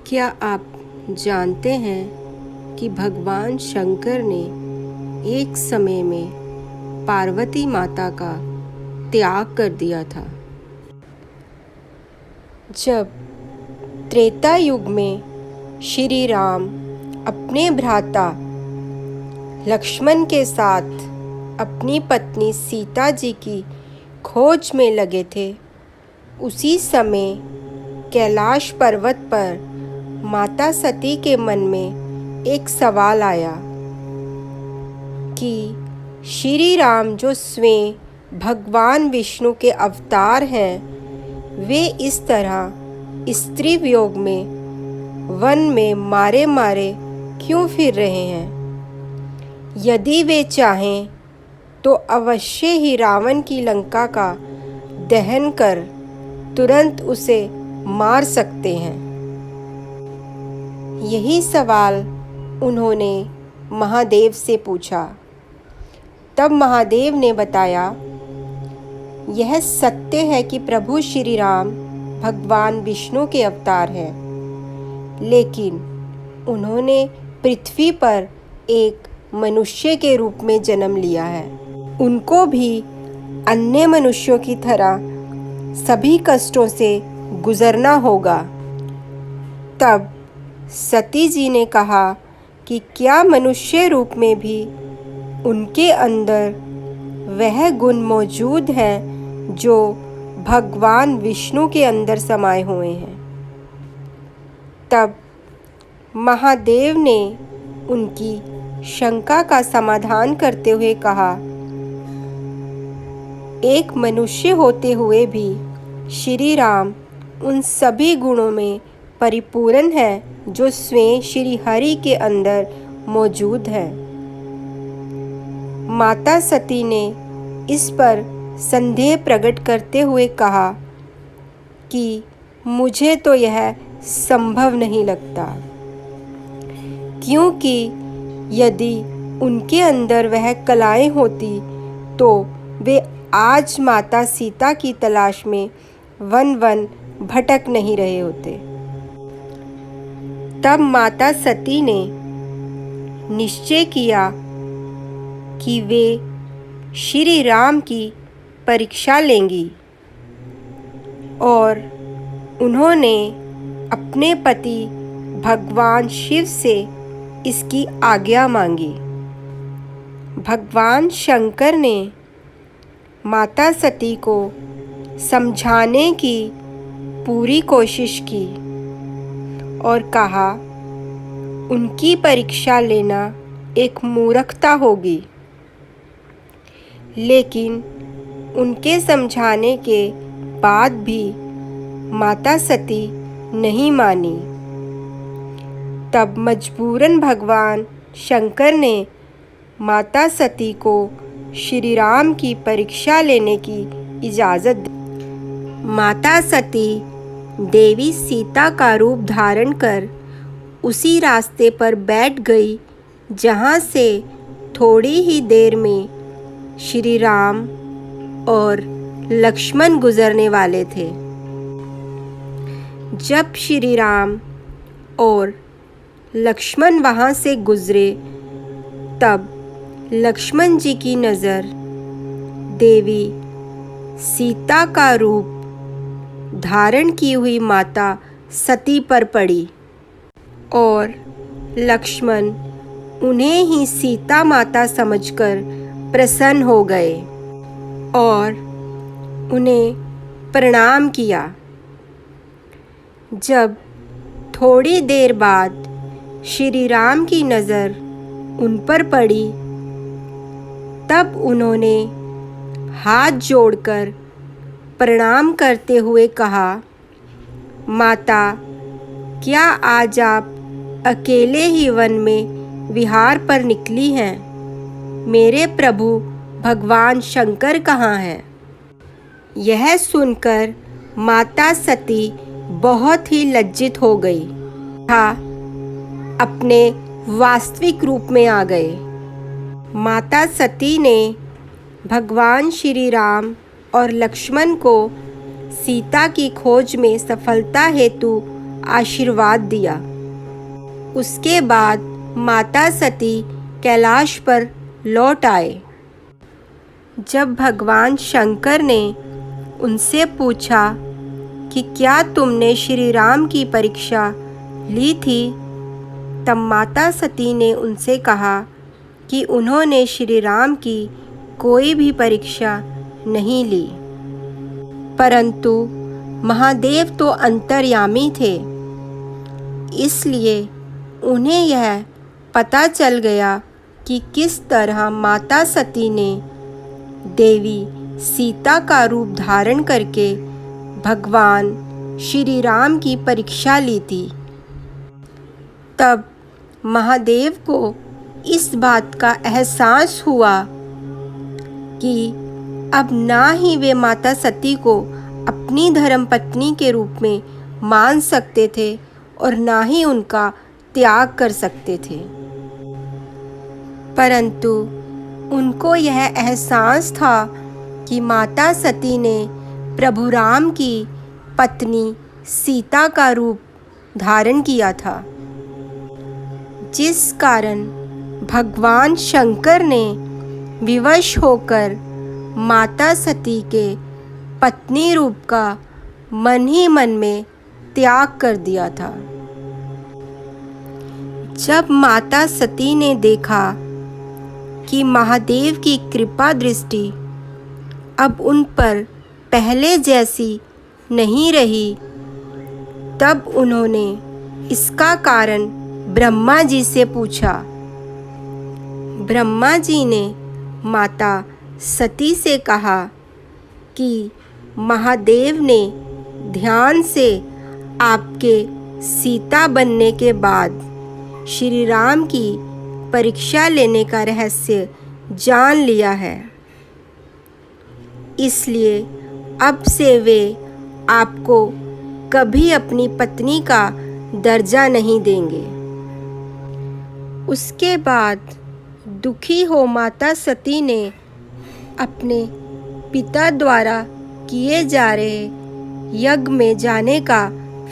क्या आप जानते हैं कि भगवान शंकर ने एक समय में पार्वती माता का त्याग कर दिया था। जब त्रेता युग में श्री राम अपने भ्राता लक्ष्मण के साथ अपनी पत्नी सीता जी की खोज में लगे थे, उसी समय कैलाश पर्वत पर माता सती के मन में एक सवाल आया कि श्री राम जो स्वयं भगवान विष्णु के अवतार हैं, वे इस तरह स्त्री वियोग में वन में मारे मारे क्यों फिर रहे हैं। यदि वे चाहें तो अवश्य ही रावण की लंका का दहन कर तुरंत उसे मार सकते हैं। यही सवाल उन्होंने महादेव से पूछा। तब महादेव ने बताया, यह सत्य है कि प्रभु श्री राम भगवान विष्णु के अवतार हैं, लेकिन उन्होंने पृथ्वी पर एक मनुष्य के रूप में जन्म लिया है। उनको भी अन्य मनुष्यों की तरह सभी कष्टों से गुजरना होगा। तब सती जी ने कहा कि क्या मनुष्य रूप में भी उनके अंदर वह गुण मौजूद हैं जो भगवान विष्णु के अंदर समाये हुए हैं। तब महादेव ने उनकी शंका का समाधान करते हुए कहा, एक मनुष्य होते हुए भी श्री राम उन सभी गुणों में परिपूर्ण है जो स्वयं श्री हरि के अंदर मौजूद है। माता सती ने इस पर संदेह प्रकट करते हुए कहा कि मुझे तो यह संभव नहीं लगता, क्योंकि यदि उनके अंदर वह कलाएं होती तो वे आज माता सीता की तलाश में वन वन भटक नहीं रहे होते। तब माता सती ने निश्चय किया कि वे श्री राम की परीक्षा लेंगी और उन्होंने अपने पति भगवान शिव से इसकी आज्ञा मांगी। भगवान शंकर ने माता सती को समझाने की पूरी कोशिश की और कहा, उनकी परीक्षा लेना एक मूर्खता होगी। लेकिन उनके समझाने के बाद भी माता सती नहीं मानी। तब मजबूरन भगवान शंकर ने माता सती को श्री राम की परीक्षा लेने की इजाज़त दी। माता सती देवी सीता का रूप धारण कर उसी रास्ते पर बैठ गई जहाँ से थोड़ी ही देर में श्री राम और लक्ष्मण गुजरने वाले थे। जब श्री राम और लक्ष्मण वहाँ से गुजरे, तब लक्ष्मण जी की नज़र देवी सीता का रूप धारण की हुई माता सती पर पड़ी और लक्ष्मण उन्हें ही सीता माता समझकर प्रसन्न हो गए और उन्हें प्रणाम किया। जब थोड़ी देर बाद श्री राम की नज़र उन पर पड़ी, तब उन्होंने हाथ जोड़कर प्रणाम करते हुए कहा, माता, क्या आज आप अकेले ही वन में विहार पर निकली हैं? मेरे प्रभु भगवान शंकर कहाँ हैं? यह सुनकर माता सती बहुत ही लज्जित हो गई था, अपने वास्तविक रूप में आ गए। माता सती ने भगवान श्री राम और लक्ष्मण को सीता की खोज में सफलता हेतु आशीर्वाद दिया। उसके बाद माता सती कैलाश पर लौट आए। जब भगवान शंकर ने उनसे पूछा कि क्या तुमने श्री राम की परीक्षा ली थी, तब माता सती ने उनसे कहा कि उन्होंने श्री राम की कोई भी परीक्षा नहीं ली, परंतु महादेव तो अंतर्यामी थे, इसलिए उन्हें यह पता चल गया कि किस तरह माता सती ने देवी सीता का रूप धारण करके भगवान श्री राम की परीक्षा ली थी। तब महादेव को इस बात का एहसास हुआ कि अब ना ही वे माता सती को अपनी धर्मपत्नी के रूप में मान सकते थे और ना ही उनका त्याग कर सकते थे, परंतु उनको यह एहसास था कि माता सती ने प्रभु राम की पत्नी सीता का रूप धारण किया था, जिस कारण भगवान शंकर ने विवश होकर माता सती के पत्नी रूप का मन ही मन में त्याग कर दिया था। जब माता सती ने देखा कि महादेव की कृपा दृष्टि अब उन पर पहले जैसी नहीं रही, तब उन्होंने इसका कारण ब्रह्मा जी से पूछा। ब्रह्मा जी ने माता सती से कहा कि महादेव ने ध्यान से आपके सीता बनने के बाद श्री राम की परीक्षा लेने का रहस्य जान लिया है, इसलिए अब से वे आपको कभी अपनी पत्नी का दर्जा नहीं देंगे। उसके बाद दुखी हो माता सती ने अपने पिता द्वारा किए जा रहे यज्ञ में जाने का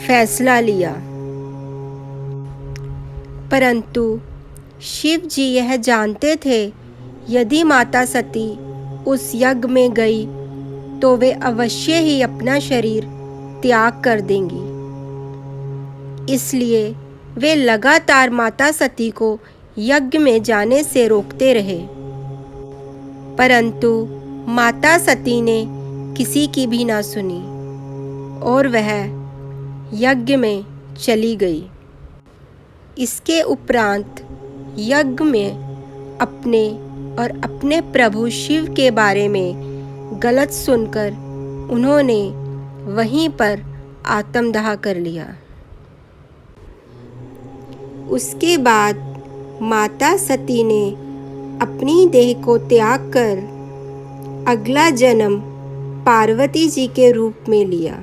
फैसला लिया, परंतु शिव जी यह जानते थे यदि माता सती उस यज्ञ में गई तो वे अवश्य ही अपना शरीर त्याग कर देंगी, इसलिए वे लगातार माता सती को यज्ञ में जाने से रोकते रहे, परंतु माता सती ने किसी की भी ना सुनी और वह यज्ञ में चली गई। इसके उपरांत यज्ञ में अपने प्रभु शिव के बारे में गलत सुनकर उन्होंने वहीं पर आत्मदाह कर लिया। उसके बाद माता सती ने अपनी देह को त्याग कर अगला जन्म पार्वती जी के रूप में लिया।